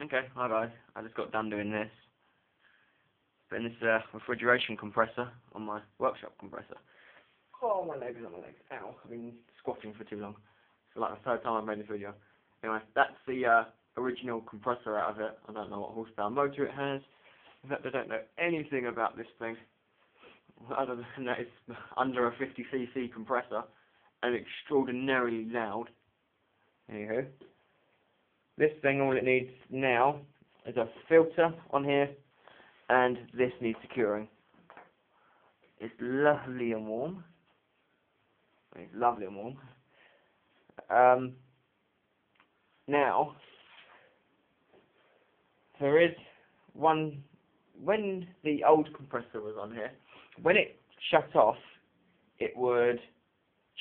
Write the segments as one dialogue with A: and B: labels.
A: Okay, hi guys. I just got done doing this. Putting this refrigeration compressor on my workshop compressor. Oh, my legs, Ow, I've been squatting for too long. It's like the third time I've made this video. Anyway, that's the original compressor out of it. I don't know what horsepower motor it has. In fact, I don't know anything about this thing. Other than that, it's under a 50cc compressor and extraordinarily loud. Anywho. This thing, all it needs now is a filter on here, and this needs securing. It's lovely and warm. It's lovely and warm. Now, there is one, when the old compressor was on here, when it shut off, it would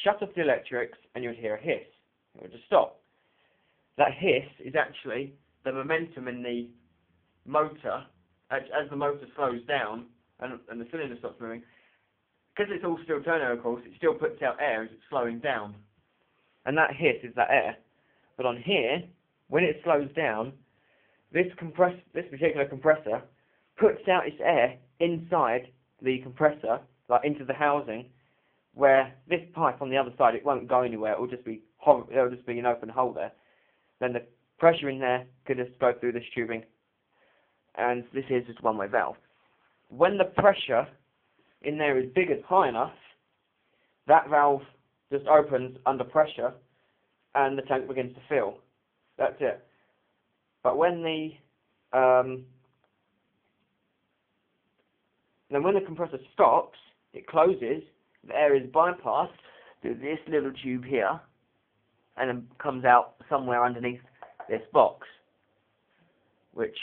A: shut off the electrics and you would hear a hiss. It would just stop. That hiss is actually the momentum in the motor, as the motor slows down and the cylinder stops moving. Because it's all still turning, of course, it still puts out air as it's slowing down. And that hiss is that air. But on here, when it slows down, this particular compressor puts out its air inside the compressor, like into the housing, where this pipe on the other side, it won't go anywhere. It'll just be an open hole there. Then the pressure in there could just go through this tubing, and this is just a one-way valve. When the pressure in there is big and high enough, that valve just opens under pressure, and the tank begins to fill. That's it. But when the compressor stops, it closes. The air is bypassed through this little tube here, and then comes out somewhere underneath this box, which,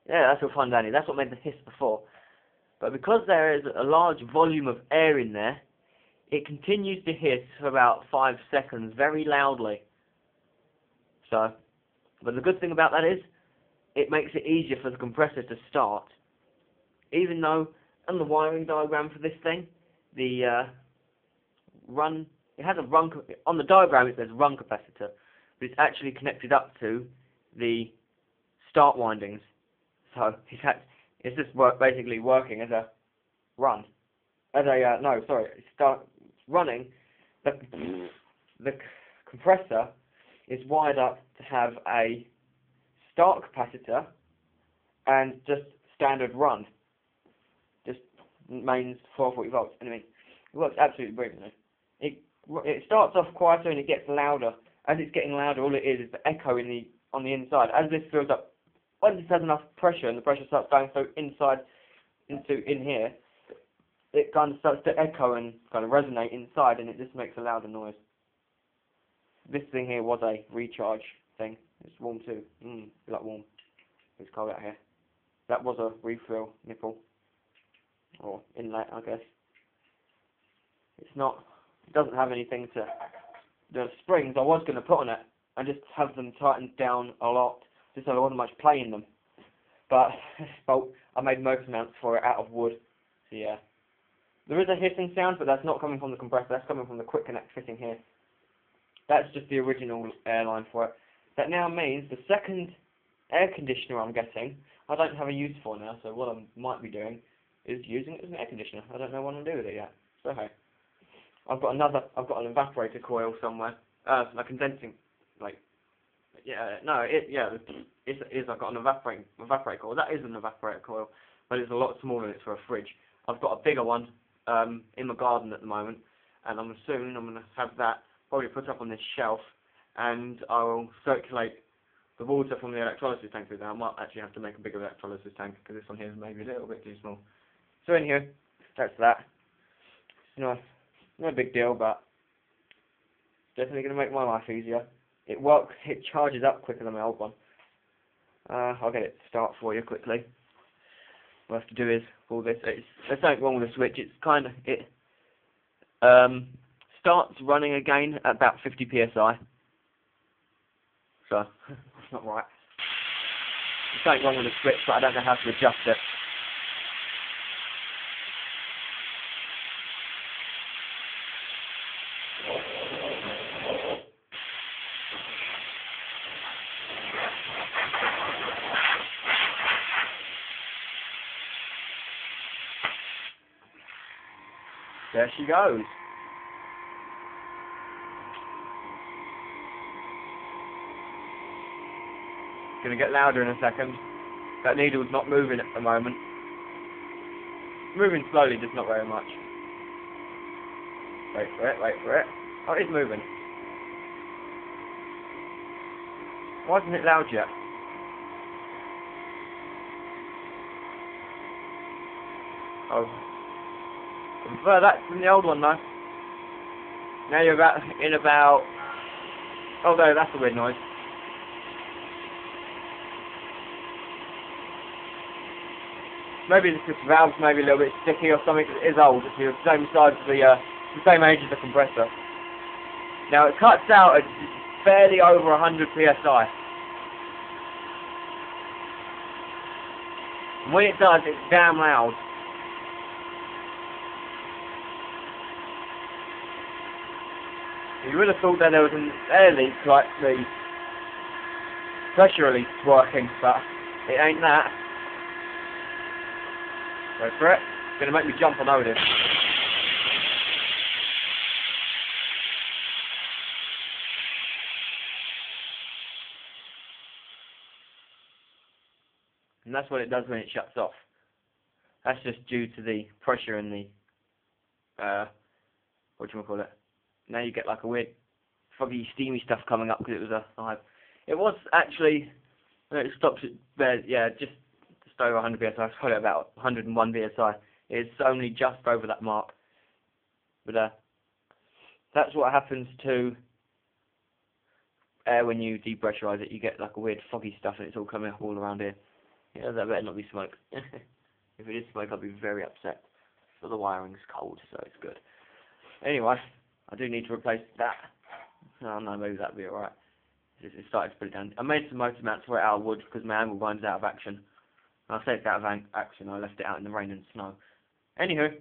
A: yeah, that's all fine, Danny. That's what made the hiss before. But because there is a large volume of air in there, it continues to hiss for about 5 seconds, very loudly. So, but the good thing about that is, it makes it easier for the compressor to start. Even though, on the wiring diagram for this thing, it has a run, on the diagram it says run capacitor, but it's actually connected up to the start windings. So it's just basically working as a run. It's running. The compressor is wired up to have a start capacitor and just standard run. Just mains 440 volts. Anyway, it works absolutely brilliantly. It starts off quieter and it gets louder. As it's getting louder, all it is the echo on the inside. As this fills up, once it has enough pressure and the pressure starts going so inside in here, it kind of starts to echo and kind of resonate inside, and it just makes a louder noise. This thing here was a recharge thing. It's warm too. Like warm. It's cold out here. That was a refill nipple or inlet, I guess. It's not. It doesn't have anything to. The springs I was going to put on it and just have them tightened down a lot, just so there wasn't much play in them. But I made motor mounts for it out of wood. So yeah, there is a hissing sound, but that's not coming from the compressor. That's coming from the quick connect fitting here. That's just the original airline for it. That now means the second air conditioner I'm getting, I don't have a use for now. So what I might be doing is using it as an air conditioner. I don't know what I'm doing with it yet. So hey. I've got an evaporator coil somewhere, a condensing, I've got an evaporator coil. That is an evaporator coil, but it's a lot smaller than it's for a fridge. I've got a bigger one in my garden at the moment, and I'm going to have that probably put up on this shelf, and I'll circulate the water from the electrolysis tank through there. I might actually have to make a bigger electrolysis tank, because this one here is maybe a little bit too small. So anyhow, that's that. No big deal, but definitely going to make my life easier. It works, it charges up quicker than my old one. I'll get it to start for you quickly. What I have to do is pull this. There's something wrong with the switch. It starts running again at about 50 psi. So that's not right. There's something wrong with the switch, but I don't know how to adjust it. There she goes. Gonna get louder in a second. That needle's not moving at the moment. Moving slowly, just not very much. Wait for it, wait for it. Oh, it is moving. Why isn't it loud yet? Oh. I prefer that from the old one though. Now you're about... Oh no, that's a weird noise. Maybe it's just the valve's maybe a little bit sticky or something, 'cause it is old. It's the same size as the same age as the compressor. Now it cuts out at barely over 100 psi. And when it does, it's damn loud. You would have thought that there was an air leak, like the pressure release working, but it ain't that. Go for it. It's going to make me jump on over this. And that's what it does when it shuts off. That's just due to the pressure in the, whatchamacallit. Now you get like a weird, foggy, steamy stuff coming up because it was a hive. It was actually, it stops at, yeah, just over 100 psi. It's probably about 101 psi. It's only just over that mark. But that's what happens to air when you depressurize it. You get like a weird foggy stuff and it's all coming up all around here. Yeah, that better not be smoke. If it is smoke, I'll be very upset. But the wiring's cold, so it's good. Anyway, I do need to replace that. Oh no, maybe that'll be alright. It started to put it down. I made some motor mounts for it out of wood because my angle grind's out of action. I say it's out of action, I left it out in the rain and snow. Anywho,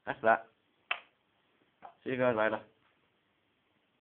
A: that's that. See you guys later.